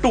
2,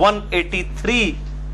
183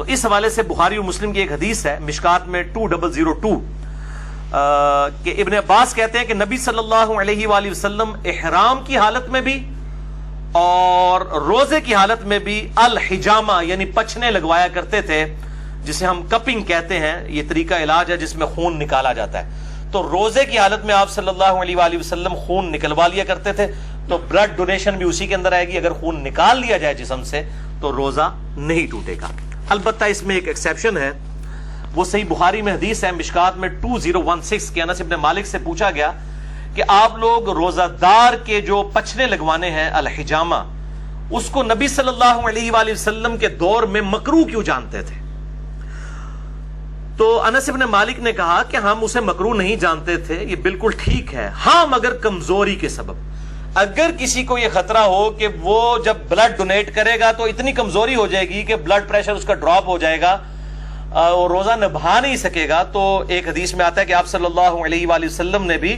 تو اس حوالے سے بخاری اور مسلم کی ایک حدیث ہے مشکات میں 2002 کہ ابن عباس کہتے ہیں کہ نبی صلی اللہ علیہ وآلہ وسلم احرام کی حالت میں بھی اور روزے کی حالت میں بھی الحجامہ یعنی پچھنے لگوایا کرتے تھے، جسے ہم کپنگ کہتے ہیں. یہ طریقہ علاج ہے جس میں خون نکالا جاتا ہے. تو روزے کی حالت میں آپ صلی اللہ علیہ وآلہ وسلم خون نکلوا لیا کرتے تھے. تو بلڈ ڈونیشن بھی اسی کے اندر آئے گی. اگر خون نکال لیا جائے جسم سے تو روزہ نہیں ٹوٹے گا. البتہ اس میں ایک ایکسیپشن ہے، وہ صحیح بخاری میں حدیث ہے مشکات میں 2016 کے انس ابن مالک سے پوچھا گیا کہ آپ لوگ روزہ دار کے جو پچھنے لگوانے ہیں الحجامہ، اس کو نبی صلی اللہ علیہ وآلہ وسلم کے دور میں مکروہ کیوں جانتے تھے؟ تو انس ابن مالک نے کہا کہ ہم اسے مکروہ نہیں جانتے تھے، یہ بالکل ٹھیک ہے، ہاں مگر کمزوری کے سبب. اگر کسی کو یہ خطرہ ہو کہ وہ جب بلڈ ڈونیٹ کرے گا تو اتنی کمزوری ہو جائے گی کہ بلڈ پریشر اس کا ڈراپ ہو جائے گا اور روزہ نبھا نہیں سکے گا، تو ایک حدیث میں آتا ہے کہ آپ صلی اللہ علیہ وآلہ وسلم نے بھی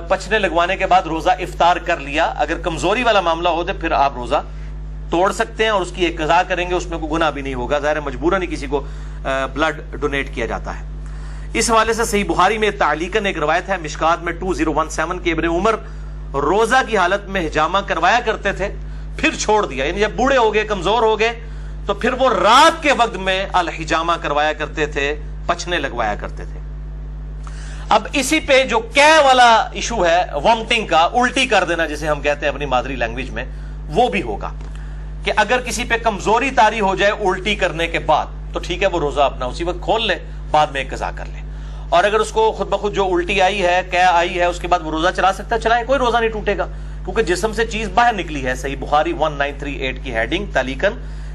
پچھنے لگوانے کے بعد روزہ افطار کر لیا. اگر کمزوری والا معاملہ ہو تو پھر آپ روزہ توڑ سکتے ہیں اور اس کی ایک قضا کریں گے، اس میں کوئی گناہ بھی نہیں ہوگا. ظاہر مجبوراً ہی کسی کو بلڈ ڈونیٹ کیا جاتا ہے. اس حوالے سے صحیح بخاری میں تعلیقاً ایک روایت ہے مشکات میں 2017 کے ابن عمر روزہ کی حالت میں حجامہ کروایا کرتے تھے پھر چھوڑ دیا، یعنی جب بوڑھے ہو گئے کمزور ہو گئے تو پھر وہ رات کے وقت میں الحجامہ کروایا کرتے تھے، پچھنے لگوایا کرتے تھے. اب اسی پہ جو کیا والا ایشو ہے وامٹنگ کا، الٹی کر دینا جسے ہم کہتے ہیں اپنی مادری لینگویج میں، وہ بھی ہوگا کہ اگر کسی پہ کمزوری طاری ہو جائے الٹی کرنے کے بعد تو ٹھیک ہے وہ روزہ اپنا اسی وقت کھول لے، بعد میں ایک قضا کر لے. اور اگر اس کو خود بخود جو الٹی آئی ہے، کیا آئی ہے، اس کے بعد وہ روزہ چلا سکتا ہے، چلائے، کوئی روزہ نہیں ٹوٹے گا کیونکہ جسم سے چیز باہر نکلی ہے. صحیح بخاری 1938 کی ہیڈنگ تعلیقاً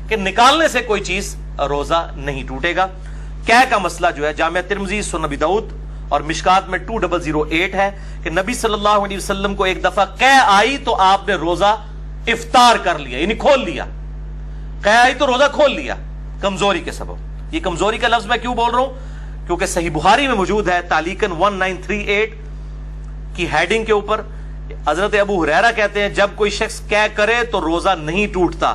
کہ نکالنے سے کوئی چیز روزہ نہیں ٹوٹے گا. کیا کا مسئلہ جو ہے جامعہ ترمذی، سنن ابی داؤد اور مشکات میں 2008 ہے کہ نبی صلی اللہ علیہ وسلم کو ایک دفعہ قے آئی تو آپ نے روزہ افطار کر لیا، یعنی کھول لیا. قے آئی تو روزہ کھول لیا کمزوری کے سبب. یہ کمزوری کا لفظ میں کیوں بول رہا ہوں؟ کیونکہ صحیح بخاری میں موجود ہے تعلیقاً 1938 کی ہیڈنگ کے اوپر حضرت ابو ہریرہ کہتے ہیں جب کوئی شخص قے کرے تو روزہ نہیں ٹوٹتا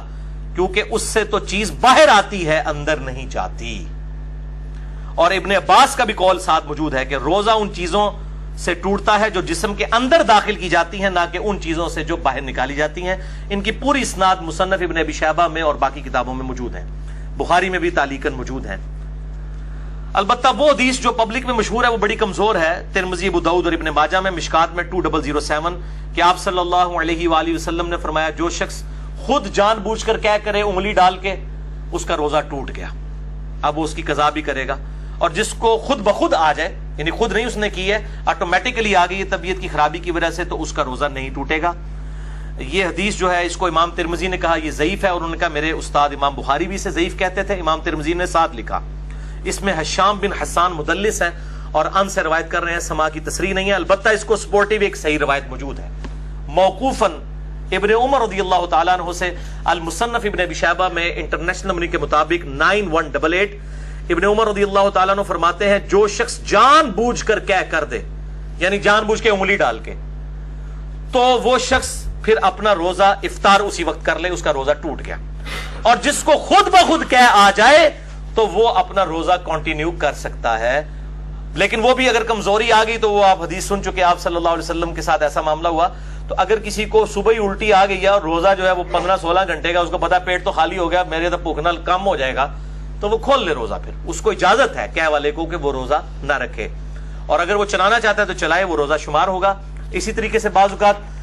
کیونکہ اس سے تو چیز باہر آتی ہے، اندر نہیں جاتی. اور ابن عباس کا بھی قول ساتھ موجود ہے کہ روزہ ان چیزوں سے ٹوٹتا ہے جو جسم کے اندر داخل کی جاتی ہیں، نہ کہ ان چیزوں سے جو باہر نکالی جاتی ہیں. ان کی پوری اسناد مصنف ابن ابی شیبہ میں اور باقی کتابوں میں موجود ہیں، بخاری میں بھی تعلیقاً موجود ہیں. البتہ وہ حدیث جو پبلک میں مشہور ہے وہ بڑی کمزور ہے، ترمذی، ابو داؤد اور ابن ماجہ میں مشکات میں 2007 کہ آپ صلی اللہ علیہ وآلہ وسلم نے فرمایا جو شخص خود جان بوجھ کر کیا کرے انگلی ڈال کے، اس کا روزہ ٹوٹ گیا، اب وہ اس کی قضا بھی کرے گا. اور جس کو خود بخود آ جائے، یعنی خود نہیں اس نے کی ہے، آٹومیٹیکلی آ گئی طبیعت کی خرابی کی وجہ سے، تو اس کا روزہ نہیں ٹوٹے گا. یہ حدیث جو ہے اس کو امام ترمذی نے کہا یہ ضعیف ہے، اور انہوں نے کہا میرے استاد امام بخاری بھی اسے ضعیف کہتے تھے. امام ترمذی نے ساتھ لکھا اس میں حشام بن حسان مدلس ہیں اور ان سے روایت کر رہے ہیں، سما کی تصریح نہیں ہے. البتہ اس کو سپورٹیو ایک صحیح روایت موجود ہے موقوفاً ابن عمر رضی اللہ تعالیٰ عنہ سے. المصنف ابن ابی شیبہ میں انٹرنیشنل نمبر کے مطابق 9188 ابن عمر رضی اللہ تعالیٰ عنہ فرماتے ہیں جو شخص جان بوجھ کر کیا کر دے، یعنی جان بوجھ کے انگلی ڈال کے، تو وہ شخص پھر اپنا روزہ افطار اسی وقت کر لے، اس کا روزہ ٹوٹ گیا. اور جس کو خود بخود کیا آ جائے تو وہ اپنا روزہ کنٹینیو کر سکتا ہے. لیکن وہ بھی اگر کمزوری آ گئی تو وہ آپ حدیث سن چکے، آپ صلی اللہ علیہ وسلم کے ساتھ ایسا معاملہ ہوا. تو اگر کسی کو صبح ہی الٹی آ گئی اور روزہ جو ہے وہ 15-16 گھنٹے کا، اس کو پتا پیٹ تو خالی ہو گیا، میرے تو بھوکنا کم ہو جائے گا، تو وہ کھول لے روزہ. پھر اس کو اجازت ہے کیا والے کو کہ وہ روزہ نہ رکھے، اور اگر وہ چلانا چاہتا ہے تو چلائے، وہ روزہ شمار ہوگا. اسی طریقے سے بعض اوقات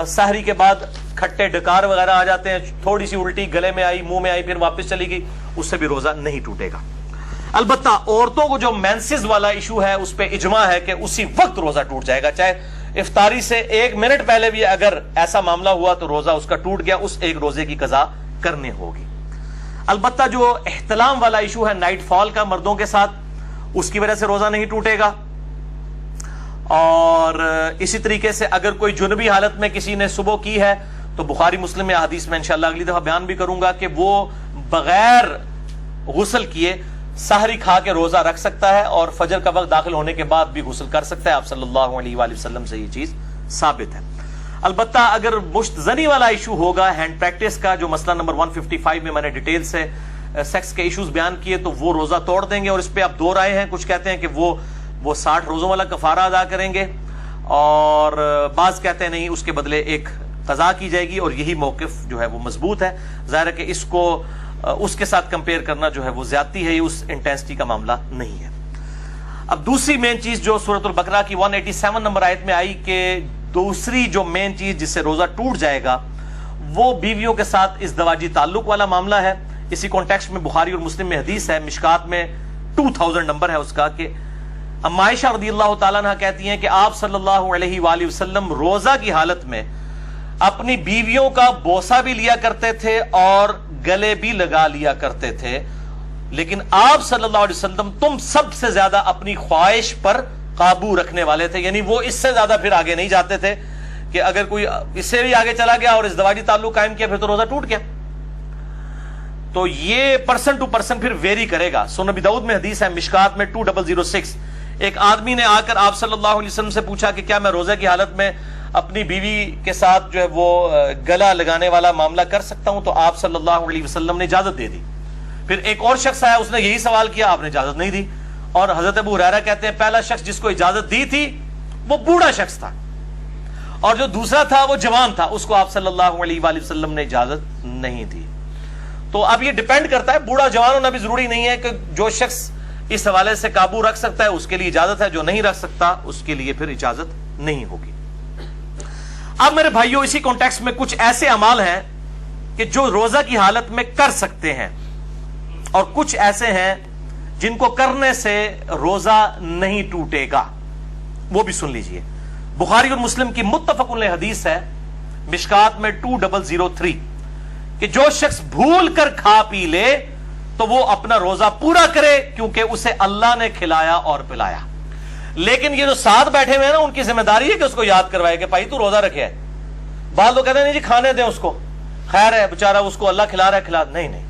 سحری کے بعد کھٹے ڈکار وغیرہ آ جاتے ہیں، تھوڑی سی الٹی گلے میں آئی، منہ میں آئی، پھر واپس چلی گئی، اس سے بھی روزہ نہیں ٹوٹے گا. البتہ عورتوں کو جو مینسز والا ایشو ہے اس پہ اجماع ہے کہ اسی وقت روزہ ٹوٹ جائے گا، چاہے افطاری سے 1 منٹ پہلے بھی اگر ایسا معاملہ ہوا تو روزہ اس کا ٹوٹ گیا، اس ایک روزے کی قضا کرنی ہوگی. البتہ جو احتلام والا ایشو ہے نائٹ فال کا مردوں کے ساتھ، اس کی وجہ سے روزہ نہیں ٹوٹے گا. اور اسی طریقے سے اگر کوئی جنبی حالت میں کسی نے صبح کی ہے تو بخاری مسلم میں حدیث میں انشاءاللہ اگلی دفعہ بیان بھی کروں گا کہ وہ بغیر غسل کیے سحری کھا کے روزہ رکھ سکتا ہے اور فجر کا وقت داخل ہونے کے بعد بھی غسل کر سکتا ہے. آپ صلی اللہ علیہ وآلہ وسلم سے یہ چیز ثابت ہے. البتہ اگر مشت زنی والا ایشو ہوگا ہینڈ پریکٹس کا، جو مسئلہ نمبر 155 میں میں نے ڈیٹیل سے سیکس کے ایشوز بیان کیے تو وہ روزہ توڑ دیں گے, اور اس پہ اب دو رائے ہیں. کچھ کہتے ہیں کہ وہ 60 روزوں والا کفارہ ادا کریں گے, اور بعض کہتے ہیں نہیں, اس کے بدلے ایک قضا کی جائے گی, اور یہی موقف جو ہے وہ مضبوط ہے. ظاہر ہے کہ اس کو اس کے ساتھ کمپیئر کرنا جو ہے وہ زیادتی ہے, یہ اس انٹینسٹی کا معاملہ نہیں ہے. اب دوسری مین چیز جو سورۃ البقرہ کی 187 نمبر آیت میں آئی کہ دوسری جو مین چیز جس سے روزہ ٹوٹ جائے گا وہ بیویوں کے ساتھ ازدواجی تعلق والا معاملہ ہے. اسی کانٹیکسٹ میں بخاری اور مسلم میں حدیث ہے, مشکات میں 2000 نمبر ہے اس کا, کہ اما عائشہ رضی اللہ تعالیٰ عنہ کہتی ہیں کہ آپ صلی اللہ علیہ وآلہ وسلم روزہ کی حالت میں اپنی بیویوں کا بوسہ بھی لیا کرتے تھے اور گلے بھی لگا لیا کرتے تھے, لیکن آپ صلی اللہ علیہ وسلم تم سب سے زیادہ اپنی خواہش پر قابو رکھنے والے تھے. یعنی وہ اس سے زیادہ پھر آگے نہیں جاتے تھے کہ اگر کوئی اس سے بھی آگے چلا گیا اور ازدواجی تعلق قائم کیا پھر تو روزہ ٹوٹ گیا. تو یہ پرسن ٹو پرسن پھر ویری کرے گا. سنن ابی داؤد میں حدیث ہے مشکات میں 2006, ایک آدمی نے آ کر آپ صلی اللہ علیہ وسلم سے پوچھا کہ کیا میں روزے کی حالت میں اپنی بیوی کے ساتھ جو ہے وہ گلا لگانے والا معاملہ کر سکتا ہوں؟ تو آپ صلی اللہ علیہ وسلم نے اجازت دے دی. پھر ایک اور شخص آیا, اس نے یہی سوال کیا, آپ نے اجازت نہیں دی. اور حضرت ابو ہریرہ کہتے ہیں پہلا شخص جس کو اجازت دی تھی وہ بوڑھا شخص تھا, اور جو دوسرا تھا وہ جوان تھا, اس کو آپ صلی اللہ علیہ وآلہ وسلم نے اجازت نہیں دی. تو اب یہ ڈیپینڈ کرتا ہے, بوڑھا جوان ہونا بھی ضروری نہیں ہے کہ جو شخص اس حوالے سے قابو رکھ سکتا ہے اس کے لیے اجازت ہے, جو نہیں رکھ سکتا اس کے لیے پھر اجازت نہیں ہوگی. اب میرے بھائیوں اسی کانٹیکسٹ میں کچھ ایسے اعمال ہیں کہ جو روزہ کی حالت میں کر سکتے ہیں, اور کچھ ایسے ہیں جن کو کرنے سے روزہ نہیں ٹوٹے گا. وہ بھی سن لیجئے. بخاری اور مسلم کی متفق علیہ حدیث ہے مشکات میں 2003 کہ جو شخص بھول کر کھا پی لے تو وہ اپنا روزہ پورا کرے کیونکہ اسے اللہ نے کھلایا اور پلایا. لیکن یہ جو ساتھ بیٹھے ہوئے ہیں نا, ان کی ذمہ داری ہے کہ اس کو یاد کروائے کہ بھائی تو روزہ رکھے ہے. بعض لوگ کہتے ہیں نہیں جی کھانے دیں اس کو, خیر ہے بیچارہ اس کو اللہ کھلا رہا ہے, کھلا. نہیں نہیں,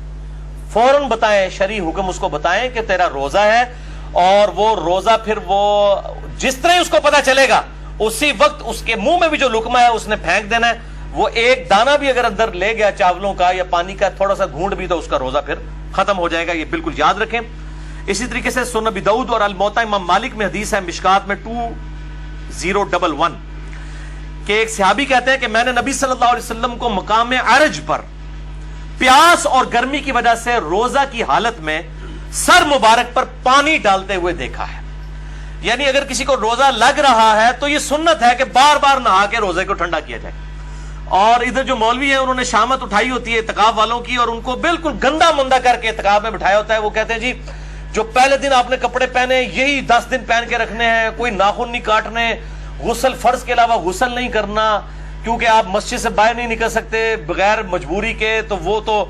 فوراً بتائیں, شرعی حکم اس کو بتائیں کہ تیرا روزہ ہے, اور وہ روزہ پھر وہ جس طرح اس کو پتا چلے گا اسی وقت اس کے منہ میں بھی جو لقمہ ہے اس نے پھینک دینا ہے. وہ ایک دانہ بھی اگر اندر لے گیا چاولوں کا یا پانی کا تھوڑا سا گھونٹ بھی, تو اس کا روزہ پھر ختم ہو جائے گا. یہ بالکل یاد رکھیں. اسی طریقے سے سنن ابی داؤد اور الموطا امام مالک میں حدیث ہے مشکات میں 2011 کہ ایک صحابی کہتے ہیں کہ میں نے نبی صلی اللہ علیہ وسلم کو مقام عرج پر پیاس اور گرمی کی وجہ سے روزہ کی حالت میں سر مبارک پر پانی ڈالتے ہوئے دیکھا ہے. یعنی اگر کسی کو روزہ لگ رہا ہے تو یہ سنت ہے کہ بار بار نہا کے روزے کو ٹھنڈا کیا جائے. اور ادھر جو مولوی ہیں انہوں نے شامت اٹھائی ہوتی ہے اعتکاف والوں کی, اور ان کو بالکل گندا مندہ کر کے اعتکاف میں بٹھایا ہوتا ہے. وہ کہتے ہیں جی جو پہلے دن آپ نے کپڑے پہنے یہی 10 دن پہن کے رکھنے ہیں, کوئی ناخن نہیں کاٹنے, غسل فرض کے علاوہ غسل نہیں کرنا, کیونکہ آپ مسجد سے باہر نہیں نکل سکتے بغیر مجبوری کے, تو وہ تو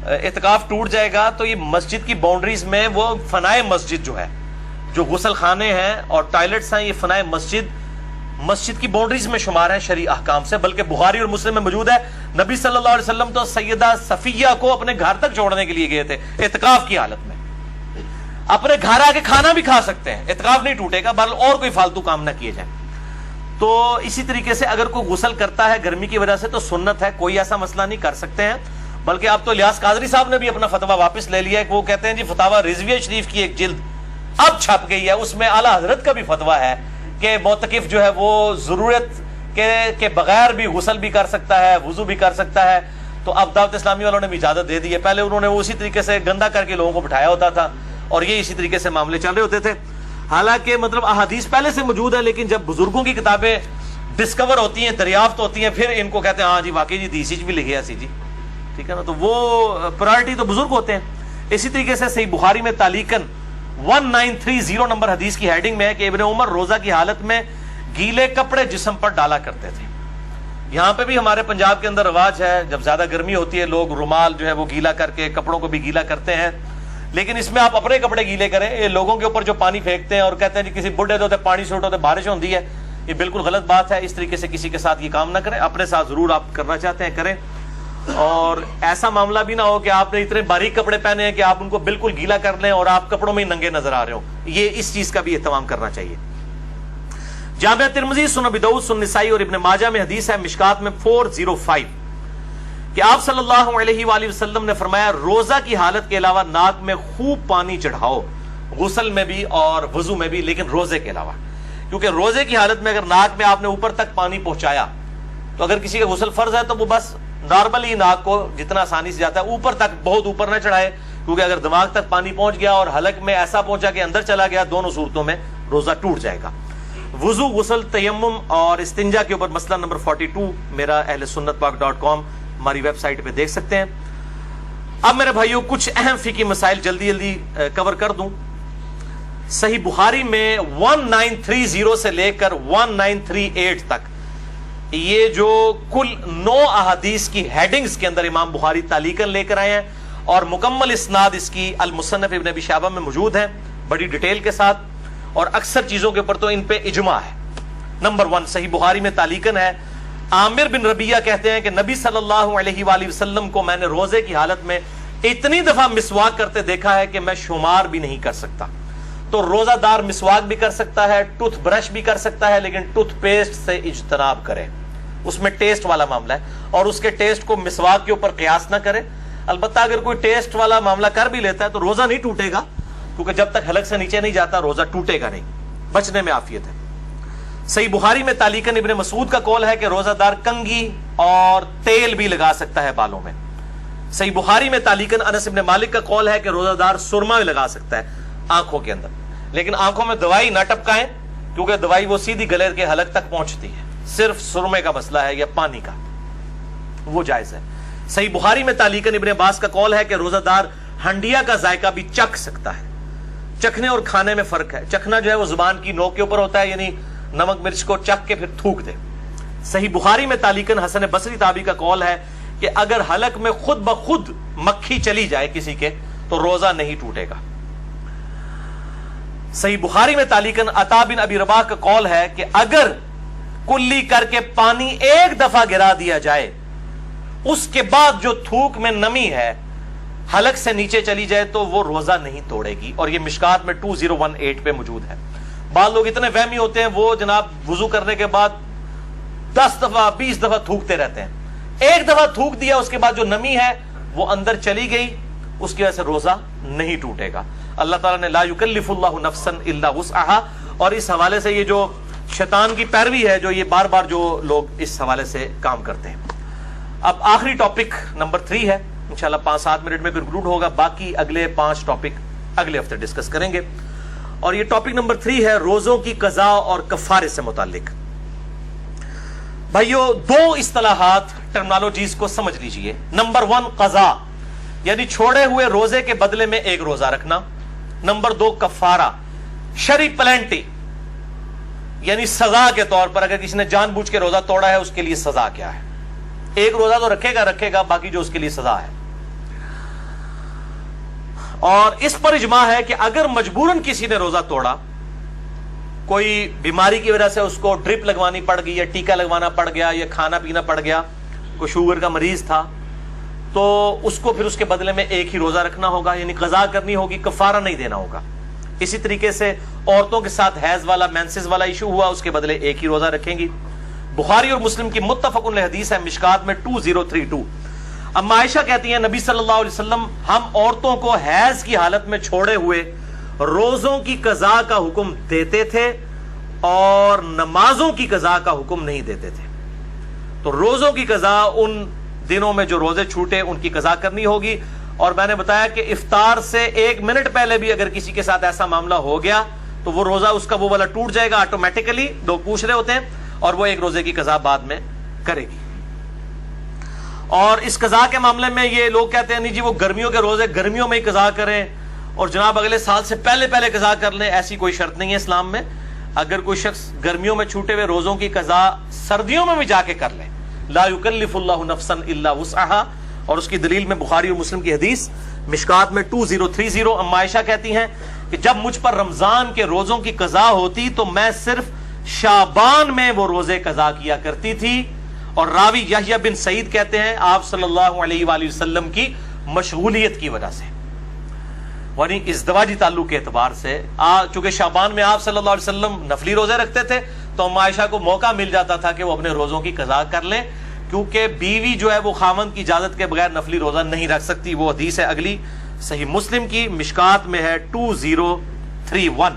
اعتکاف ٹوٹ جائے گا. تو یہ مسجد کی باؤنڈریز میں وہ فنائے مسجد جو ہے, جو غسل خانے ہیں اور ٹوائلٹس ہیں, یہ فنائے مسجد کی باؤنڈریز میں شمار ہیں شرعی احکام سے. بلکہ بخاری اور مسلم میں موجود ہے نبی صلی اللہ علیہ وسلم تو سیدہ صفیہ کو اپنے گھر تک چھوڑنے کے لیے گئے تھے اعتکاف کی حالت میں. اپنے گھر آ کے کھانا بھی کھا سکتے ہیں, اعتکاف نہیں ٹوٹے گا, بلکہ اور کوئی فالتو کام نہ کیے جائیں. تو اسی طریقے سے اگر کوئی غسل کرتا ہے گرمی کی وجہ سے تو سنت ہے, کوئی ایسا مسئلہ نہیں, کر سکتے ہیں. بلکہ اب تو الیاس قادری صاحب نے بھی اپنا فتویٰ واپس لے لیا ہے کہ وہ کہتے ہیں جی فتاوی رضویہ شریف کی ایک جلد اب چھپ گئی ہے, اس میں اعلیٰ حضرت کا بھی فتویٰ ہے کہ معتکف جو ہے وہ ضرورت کے بغیر بھی غسل بھی کر سکتا ہے, وضو بھی کر سکتا ہے. تو اب دعوت اسلامی والوں نے بھی اجازت دے دی ہے. پہلے انہوں نے اسی طریقے سے گندا کر کے لوگوں کو بٹھایا ہوتا تھا اور یہ اسی طریقے سے معاملے چل رہے ہوتے تھے. حالانکہ مطلب احادیث پہلے سے موجود ہے, لیکن جب بزرگوں کی کتابیں ڈسکور ہوتی ہیں, دریافت ہوتی ہیں, پھر ان کو کہتے ہیں ہاں جی واقعی جی دیسی بھی لکھے ایسی جی, ٹھیک ہے نا. تو وہ پرائرٹی تو بزرگ ہوتے ہیں. اسی طریقے سے صحیح بخاری میں تعلیقاً 1930 نمبر حدیث کی ہیڈنگ میں ہے کہ ابن عمر روزہ کی حالت میں گیلے کپڑے جسم پر ڈالا کرتے تھے. یہاں پہ بھی ہمارے پنجاب کے اندر رواج ہے, جب زیادہ گرمی ہوتی ہے لوگ رومال جو ہے وہ گیلا کر کے کپڑوں کو بھی گیلا کرتے ہیں. لیکن اس میں آپ اپنے کپڑے گیلے کریں, یہ لوگوں کے اوپر جو پانی پھینکتے ہیں اور کہتے ہیں جی کسی بڈھے تو پانی سے اٹھو تو بارش ہوتی ہے, یہ بالکل غلط بات ہے. اس طریقے سے کسی کے ساتھ یہ کام نہ کریں. اپنے ساتھ ضرور آپ کرنا چاہتے ہیں کریں, اور ایسا معاملہ بھی نہ ہو کہ آپ نے اتنے باریک کپڑے پہنے ہیں کہ آپ ان کو بالکل گیلا کر لیں اور آپ کپڑوں میں ہی ننگے نظر آ رہے ہوں. یہ اس چیز کا بھی اہتمام کرنا چاہیے. جامعہ ترمذی, سنن ابی داؤد, سنن نسائی اور ابن ماجہ میں حدیث ہے مشکات میں 405 کہ آپ صلی اللہ علیہ وآلہ وسلم نے فرمایا روزہ کی حالت کے علاوہ ناک میں خوب پانی چڑھاؤ، غسل میں بھی اور وضو میں بھی، لیکن روزے کے علاوہ، کیونکہ روزے کی حالت میں اگر ناک میں آپ نے اوپر تک پانی پہنچایا تو اگر کسی کا غسل فرض ہے تو وہ بس نارملی ناک کو جتنا آسانی سے جاتا ہے اوپر تک، بہت اوپر نہ چڑھائے، کیونکہ اگر دماغ تک پانی پہنچ گیا اور حلق میں ایسا پہنچا کہ اندر چلا گیا، دونوں صورتوں میں روزہ ٹوٹ جائے گا۔ وضو، غسل، تیمم اور استنجا کے اوپر مسئلہ نمبر 42 میرا اہل سنت پاک.com ہماری ویب سائٹ پہ دیکھ سکتے ہیں۔ اب میرے بھائیوں کچھ اہم فقہی مسائل جلدی کور کر دوں۔ صحیح بخاری میں 1930 سے لے کر 1938 تک یہ جو کل 9 احادیث کی ہیڈنگز کے اندر امام بخاری تعلیقاً لے کر آئے ہیں، اور مکمل اسناد اس کی المصنف ابن ابی شیبہ میں موجود ہے بڑی ڈیٹیل کے ساتھ، اور اکثر چیزوں کے اوپر تو ان پہ اجماع ہے۔ نمبر 1 صحیح بخاری میں تعلیقاً ہے، عامر بن ربیعہ کہتے ہیں کہ نبی صلی اللہ علیہ وآلہ وسلم کو میں نے روزے کی حالت میں اتنی دفعہ مسواک کرتے دیکھا ہے کہ میں شمار بھی نہیں کر سکتا۔ تو روزہ دار مسواک بھی کر سکتا ہے، ٹوتھ برش بھی کر سکتا ہے، لیکن ٹوتھ پیسٹ سے اجتناب کرے، اس میں ٹیسٹ والا معاملہ ہے، اور اس کے ٹیسٹ کو مسواک کے اوپر قیاس نہ کرے۔ البتہ اگر کوئی ٹیسٹ والا معاملہ کر بھی لیتا ہے تو روزہ نہیں ٹوٹے گا، کیونکہ جب تک حلق سے نیچے نہیں جاتا روزہ ٹوٹے گا نہیں، بچنے میں عافیت ہے۔ صحیح بخاری میں تعلیقاً ابن مسعود کا قول ہے کہ روزہ دار کنگھی اور تیل بھی لگا سکتا ہے بالوں میں۔ صحیح بخاری میں تعلیقاً انس بن مالک کا قول ہے کہ روزہ دار سرما بھی لگا سکتا ہے آنکھوں کے اندر، لیکن آنکھوں میں دوائی نہ ٹپکائیں، کیونکہ دوائی وہ سیدھی گلے کے حلق تک پہنچتی ہے، صرف سرمے کا مسئلہ ہے یا پانی کا، وہ جائز ہے۔ صحیح بخاری میں تعلیقاً ابن عباس کا قول ہے کہ روزہ دار ہنڈیا کا ذائقہ بھی چکھ سکتا ہے۔ چکھنے اور کھانے میں فرق ہے، چکھنا جو ہے وہ زبان کی نوک کے اوپر ہوتا ہے، یعنی نمک مرچ کو چکھ کے پھر تھوک دے۔ صحیح بخاری میں تعلیقاً حسن بصری تابعی کا قول ہے کہ اگر حلق میں خود بخود مکھی چلی جائے کسی کے تو روزہ نہیں ٹوٹے گا۔ صحیح بخاری میں تعلیقاً عطا بن ابی رباح کا قول ہے کہ اگر کلی کر کے پانی ایک دفعہ گرا دیا جائے، اس کے بعد جو تھوک میں نمی ہے حلق سے نیچے چلی جائے تو وہ روزہ نہیں توڑے گی، اور یہ مشکات میں 2018 پہ موجود ہے۔ بعض لوگ اتنے وہمی ہوتے ہیں، وہ جناب وضو کرنے کے بعد 10 دفعہ 20 دفعہ تھوکتے رہتے ہیں، ایک دفعہ تھوک دیا اس کے بعد جو نمی ہے وہ اندر چلی گئی، اس کی وجہ سے روزہ نہیں ٹوٹے گا۔ اللہ تعالیٰ نے لا یکلف اللہ نفسا الا وسعها، اور اس حوالے سے یہ جو شیطان کی پیروی ہے جو یہ بار بار جو لوگ اس حوالے سے کام کرتے ہیں۔ اب آخری ٹاپک نمبر 3 ہے، انشاءاللہ 5-7 منٹ میں کنکلوڈ ہوگا، باقی اگلے 5 ٹاپک اگلے ہفتے ڈسکس کریں گے، اور یہ ٹاپک نمبر 3 ہے روزوں کی قضا اور کفارے سے متعلق۔ بھائیو 2 اصطلاحات ٹرمنالوجیز کو سمجھ لیجئے۔ نمبر 1 قضا، یعنی چھوڑے ہوئے روزے کے بدلے میں ایک روزہ رکھنا۔ نمبر 2 کفارہ، شرعی پلینٹی، یعنی سزا کے طور پر اگر کسی نے جان بوجھ کے روزہ توڑا ہے اس کے لیے سزا کیا ہے۔ ایک روزہ تو رکھے گا، باقی جو اس کے لیے سزا ہے۔ اور اس پر اجماع ہے کہ اگر مجبوراً کسی نے روزہ توڑا، کوئی بیماری کی وجہ سے اس کو ڈرپ لگوانی پڑ گئی یا ٹیکا لگوانا پڑ گیا یا کھانا پینا پڑ گیا، کوئی شوگر کا مریض تھا، تو اس کو پھر اس کے بدلے میں ایک ہی روزہ رکھنا ہوگا، یعنی قضا کرنی ہوگی، کفارہ نہیں دینا ہوگا۔ اسی طریقے سے عورتوں کے ساتھ حیض والا مینسز والا ایشو ہوا، اس کے بدلے ایک ہی روزہ رکھیں گی۔ بخاری اور مسلم کی متفق علیہ حدیث ہے مشکات میں 2032۔ اما عائشہ کہتی ہیں نبی صلی اللہ علیہ وسلم ہم عورتوں کو حیض کی حالت میں چھوڑے ہوئے روزوں کی قضا کا حکم دیتے تھے اور نمازوں کی قضا کا حکم نہیں دیتے تھے۔ تو روزوں کی قضا ان دنوں میں جو روزے چھوٹے ان کی قضا کرنی ہوگی، اور میں نے بتایا کہ افطار سے 1 منٹ پہلے بھی اگر کسی کے ساتھ ایسا معاملہ ہو گیا تو وہ روزہ اس کا وہ والا ٹوٹ جائے گا آٹومیٹیکلی، لوگ پوچھ رہے ہوتے ہیں، اور وہ ایک روزے کی قضا بعد میں کرے گی۔ اور اس قضا کے معاملے میں یہ لوگ کہتے ہیں نہیں جی وہ گرمیوں کے روزے گرمیوں میں ہی قضا کریں اور جناب اگلے سال سے پہلے قضا کر لیں، ایسی کوئی شرط نہیں ہے اسلام میں۔ اگر کوئی شخص گرمیوں میں چھوٹے ہوئے روزوں کی قضا سردیوں میں بھی جا کے کر لے، لا یکلف اللہ نفسا الا وسعها، اور اس کی دلیل میں بخاری اور مسلم کی حدیث مشکات میں 2030۔ اما عائشہ کہتی ہیں کہ جب مجھ پر رمضان کے روزوں کی قضا ہوتی تو میں صرف شعبان میں وہ روزے قضا کیا کرتی تھی، اور راوی یحییٰ بن سعید کہتے ہیں آپ صلی اللہ علیہ وآلہ وسلم کی مشغولیت کی وجہ سے، یعنی ازدواجی تعلق کے اعتبار سے، چونکہ شعبان میں آپ صلی اللہ علیہ وسلم نفلی روزے رکھتے تھے تو اما عائشہ کو موقع مل جاتا تھا کہ وہ اپنے روزوں کی قضا کر لیں، کیونکہ بیوی جو ہے وہ خاوند کی اجازت کے بغیر نفلی روزہ نہیں رکھ سکتی. وہ حدیث ہے اگلی صحیح مسلم کی مشکات میں ہے 2031.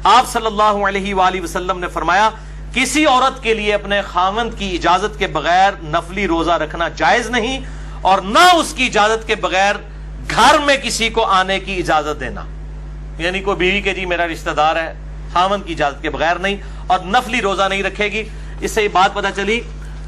آپ صلی اللہ علیہ وآلہ وسلم نے فرمایا کسی عورت کے لیے اپنے خاوند کی اجازت کے بغیر نفلی روزہ رکھنا جائز نہیں، اور نہ اس کی اجازت کے بغیر گھر میں کسی کو آنے کی اجازت دینا. یعنی کوئی بیوی کے جی میرا رشتہ دار ہے، خاوند کی اجازت کے بغیر نہیں، اور نفلی روزہ نہیں رکھے گی. اس سے یہ بات پتہ چلی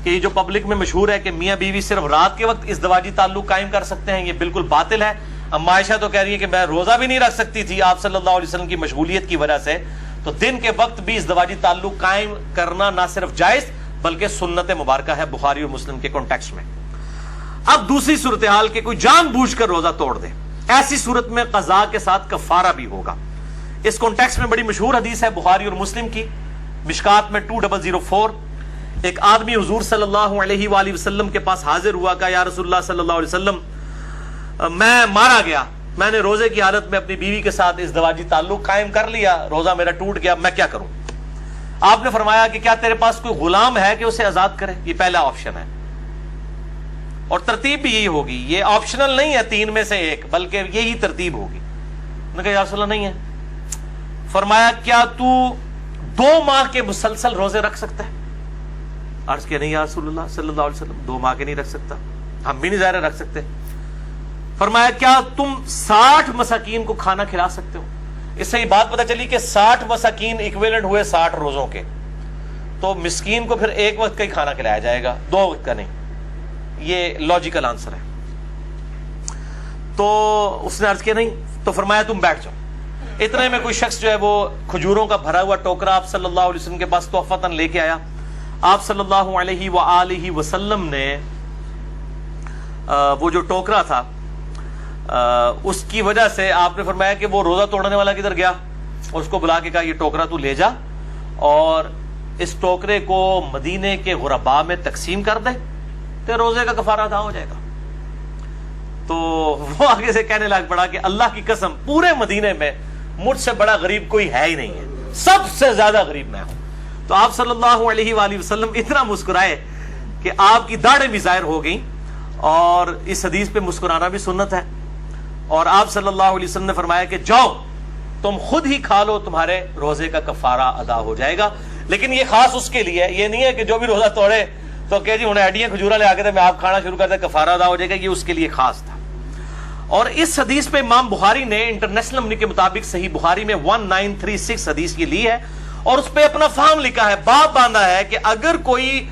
کہ یہ جو پبلک میں مشہور ہے کہ میاں بیوی صرف رات کے وقت ازدواجی تعلق قائم کر سکتے ہیں، یہ بالکل باطل ہے. اما عائشہ تو کہہ رہی ہے کہ میں روزہ بھی نہیں رکھ سکتی تھی آپ صلی اللہ علیہ وسلم کی مشغولیت کی وجہ سے. تو دن کے وقت بھی ازدواجی تعلق قائم کرنا نہ صرف جائز بلکہ سنت مبارکہ ہے بخاری اور مسلم کے کانٹیکسٹ میں. اب دوسری صورتحال کہ کوئی جان بوجھ کر روزہ توڑ دے، ایسی صورت میں قضاء کے ساتھ کفارہ بھی ہوگا. اس کانٹیکسٹ میں بڑی مشہور حدیث ہے بخاری اور مسلم کی مشکات میں 2004. ایک آدمی حضور صلی اللہ علیہ وآلہ وسلم کے پاس حاضر ہوا کہ یا رسول اللہ صلی اللہ علیہ وسلم میں مارا گیا، میں نے روزے کی حالت میں اپنی بیوی کے ساتھ ازدواجی تعلق قائم کر لیا، روزہ میرا ٹوٹ گیا، میں کیا کروں؟ آپ نے فرمایا کہ کیا تیرے پاس کوئی غلام ہے کہ اسے آزاد کرے؟ یہ پہلا آپشن ہے، اور ترتیب بھی یہی ہوگی، یہ آپشنل نہیں ہے 3 میں سے 1 بلکہ یہی ترتیب ہوگی. میں نے کہا یا رسول اللہ نہیں ہے. فرمایا کیا تو 2 ماہ کے مسلسل روزے رکھ سکتا ہے؟ عرض کیا نہیں یا رسول اللہ صلی اللہ علیہ وسلم 2 ماہ کے نہیں رکھ سکتا. ہم بھی نہیں ظاہر رکھ سکتے. فرمایا کیا تم 60 مساکین کو کھانا کھلا سکتے ہو؟ اس سے یہ بات پتہ چلی کہ 60 مساکین ایکویلنٹ ہوئے 60 روزوں کے، تو مسکین کو پھر 1 وقت کا ہی کھانا کھلایا جائے گا، 2 وقت کا نہیں. یہ لاجیکل آنسر ہے. تو اس نے عرض کیا نہیں، تو فرمایا تم بیٹھ جاؤ. اتنے میں کوئی شخص جو ہے وہ کھجوروں کا بھرا ہوا ٹوکرا آپ صلی اللہ علیہ وسلم کے پاس تحفتاً لے کے آیا. آپ صلی اللہ علیہ وآلہ وسلم نے وہ جو ٹوکرا تھا اس کی وجہ سے آپ نے فرمایا کہ وہ روزہ توڑنے والا کدھر گیا، اور اس کو بلا کے کہا یہ ٹوکرا تو لے جا اور اس ٹوکرے کو مدینے کے غرباء میں تقسیم کر دے، تو روزے کا کفارہ ادا ہو جائے گا. تو وہ آگے سے کہنے لگ پڑا کہ اللہ کی قسم پورے مدینے میں مجھ سے بڑا غریب کوئی ہے ہی نہیں ہے، سب سے زیادہ غریب میں ہوں. تو آپ صلی اللہ علیہ وآلہ وسلم اتنا مسکرائے کہ آپ کی داڑھیں بھی ظاہر ہو گئیں، اور اس حدیث پہ مسکرانا بھی سنت ہے. اور آپ صلی اللہ علیہ وسلم نے فرمایا کہ جاؤ تم خود ہی کھا لو، تمہارے روزے کا کفارہ ادا ہو جائے گا. لیکن یہ خاص اس کے لیے ہے، یہ نہیں ہے کہ جو بھی روزہ توڑے تو کہ جی انہیں ایڈیاں کھجورا لے آ کے میں آپ کھانا شروع کر دیں کفارہ ادا ہو جائے گا، یہ اس کے لیے خاص تھا. اور اس حدیث پہ امام بخاری نے انٹرنیشنل نمبر کے مطابق صحیح بخاری میں 1936 حدیث کی لی ہے، اور اس پہ اپنا فہم لکھا ہے، باب باندھا ہے کہ اگر کوئی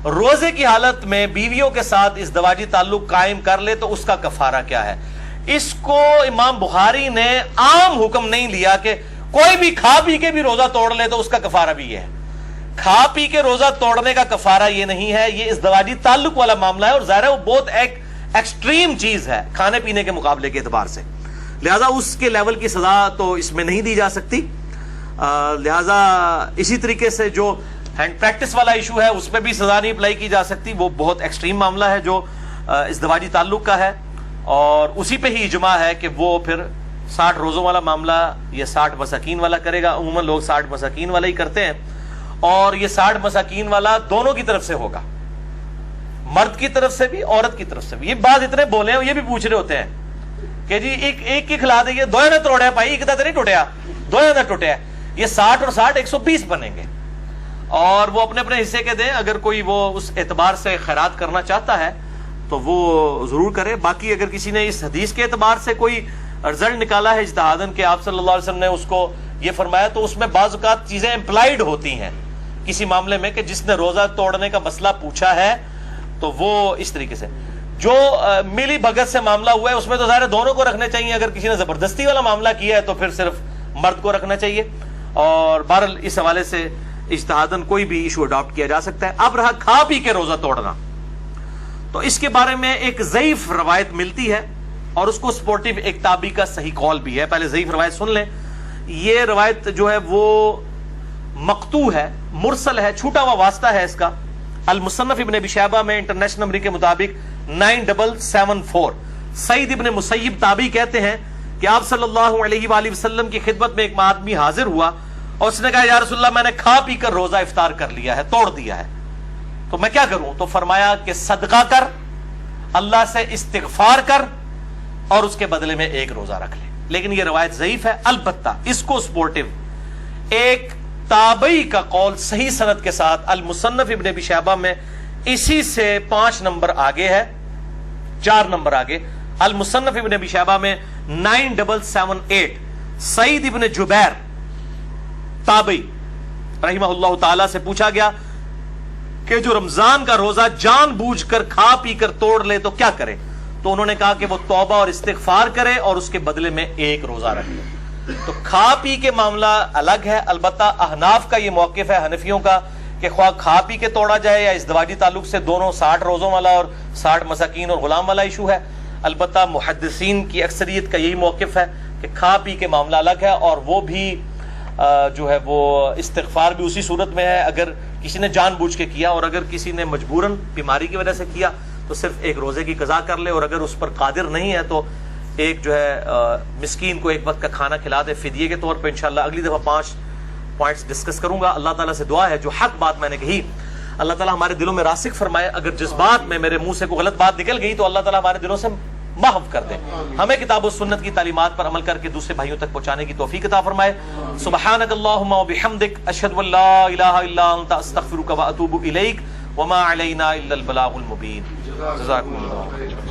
روزے کی حالت میں بیویوں کے ساتھ ازدواجی تعلق قائم کر لے تو اس کا کفارہ کیا ہے. اس کو امام بخاری نے عام حکم نہیں لیا کہ کوئی بھی کھا پی کے بھی روزہ توڑ لے تو اس کا کفارہ بھی یہ ہے. کھا پی کے روزہ توڑنے کا کفارہ یہ نہیں ہے، یہ ازدواجی تعلق والا معاملہ ہے، اور ظاہر ہے وہ بہت ایک ایکسٹریم چیز ہے کھانے پینے کے مقابلے کے اعتبار سے، لہذا اس کے لیول کی سزا تو اس میں نہیں دی جا سکتی. لہذا اسی طریقے سے جو ہینڈ پریکٹس والا ایشو ہے اس پہ بھی سزا نہیں اپلائی کی جا سکتی، وہ بہت ایکسٹریم معاملہ ہے جو ازدواجی تعلق کا ہے، اور اسی پہ ہی اجماع ہے کہ وہ پھر 60 روزوں والا معاملہ یہ 60 مساکین والا کرے گا. عموماً لوگ 60 مساکین والا ہی کرتے ہیں، اور یہ 60 مساکین والا دونوں کی طرف سے ہوگا، مرد کی طرف سے بھی عورت کی طرف سے بھی. یہ بات اتنے بولے ہیں، یہ بھی پوچھ رہے ہوتے ہیں کہ جی ایک کی کھلا دیں گے، دو نے توڑیا بھائی، ایک نہیں ٹوٹیا، دو نے ٹوٹیا. یہ 60 اور 60 120 بنیں گے، اور وہ اپنے اپنے حصے کے دیں. اگر کوئی وہ اس اعتبار سے خیرات کرنا چاہتا ہے تو وہ ضرور کرے. باقی اگر کسی نے اس حدیث کے اعتبار سے کوئی رزلٹ نکالا ہے اجتہاداً کہ آپ صلی اللہ علیہ وسلم نے اس کو یہ فرمایا، تو اس میں بعض اوقات چیزیں امپلائڈ ہوتی ہیں کسی معاملے میں کہ جس نے روزہ توڑنے کا مسئلہ پوچھا ہے تو وہ اس طریقے سے. جو ملی بھگت سے معاملہ ہوا ہے اس میں تو ظاہر دونوں کو رکھنے چاہیے، اگر کسی نے زبردستی والا معاملہ کیا ہے تو پھر صرف مرد کو رکھنا چاہیے. اور بہرحال اس حوالے سے اجتہاداً کوئی بھی ایشو اڈاپٹ کیا جا سکتا ہے. اب رہا کھا پی کے روزہ توڑنا، تو اس کے بارے میں ایک ضعیف روایت ملتی ہے، اور اس کو سپورٹیو ایک تابعی کا صحیح قول بھی ہے. پہلے ضعیف روایت سن لیں. یہ روایت جو ہے وہ مقطوع ہے، مرسل ہے، چھوٹا ہوا واسطہ ہے اس کا. المصنف ابن ابی شیبہ میں انٹرنیشنل نمبر کے مطابق 9774 سعید ابن مسیب تابعی کہتے ہیں کہ آپ صلی اللہ علیہ وآلہ وسلم کی خدمت میں ایک آدمی حاضر ہوا، اور اس نے کہا یا رسول اللہ میں نے کھا پی کر روزہ افطار کر لیا ہے، توڑ دیا ہے. تو میں کیا کروں؟ تو فرمایا کہ صدقہ کر، اللہ سے استغفار کر، اور اس کے بدلے میں ایک روزہ رکھ لے. لیکن یہ روایت ضعیف ہے. البتہ اس کو سپورٹو ایک تابعی کا قول صحیح سند کے ساتھ المصنف ابن ابی شیبہ میں اسی سے 5 نمبر آگے ہے، 4 نمبر آگے. المصنف ابن ابی شیبہ میں 9778 سعید ابن جبیر تابعی رحمہ اللہ تعالی سے پوچھا گیا کہ جو رمضان کا روزہ جان بوجھ کر کھا پی کر توڑ لے تو کیا کرے؟ تو انہوں نے کہا کہ وہ توبہ اور استغفار کرے اور اس کے بدلے میں ایک روزہ رکھ لے. تو کھا پی کے معاملہ الگ ہے. البتہ احناف کا یہ موقف ہے، حنفیوں کا، کہ خواہ کھا پی کے توڑا جائے یا ازدواجی تعلق سے، دونوں 60 روزوں والا اور 60 مساکین اور غلام والا ایشو ہے. البتہ محدثین کی اکثریت کا یہی موقف ہے کہ کھا پی کے معاملہ الگ ہے، اور وہ بھی جو ہے وہ استغفار بھی اسی صورت میں ہے اگر کسی نے جان بوجھ کے کیا، اور اگر کسی نے مجبوراً بیماری کی وجہ سے کیا تو صرف ایک روزے کی قضا کر لے، اور اگر اس پر قادر نہیں ہے تو ایک جو ہے مسکین کو ایک وقت کا کھانا کھلا دے فدیے کے طور پہ. انشاءاللہ اگلی دفعہ 5 پوائنٹس ڈسکس کروں گا. اللہ تعالیٰ سے دعا ہے جو حق بات میں نے کہی اللہ تعالیٰ ہمارے دلوں میں راسخ فرمائے. اگر جس بات میں میرے منہ سے کوئی غلط بات نکل گئی تو اللہ تعالیٰ ہمارے دلوں سے محو کر دے. ہمیں کتاب و سنت کی تعلیمات پر عمل کر کے دوسرے بھائیوں تک پہنچانے کی توفیق عطا فرمائے. سبحانک اللہم و بحمدک، اشہد ان لا الہ الا انت، استغفرک و اتوب الیک، وما علینا الا البلاغ المبین. جزاکم اللہ.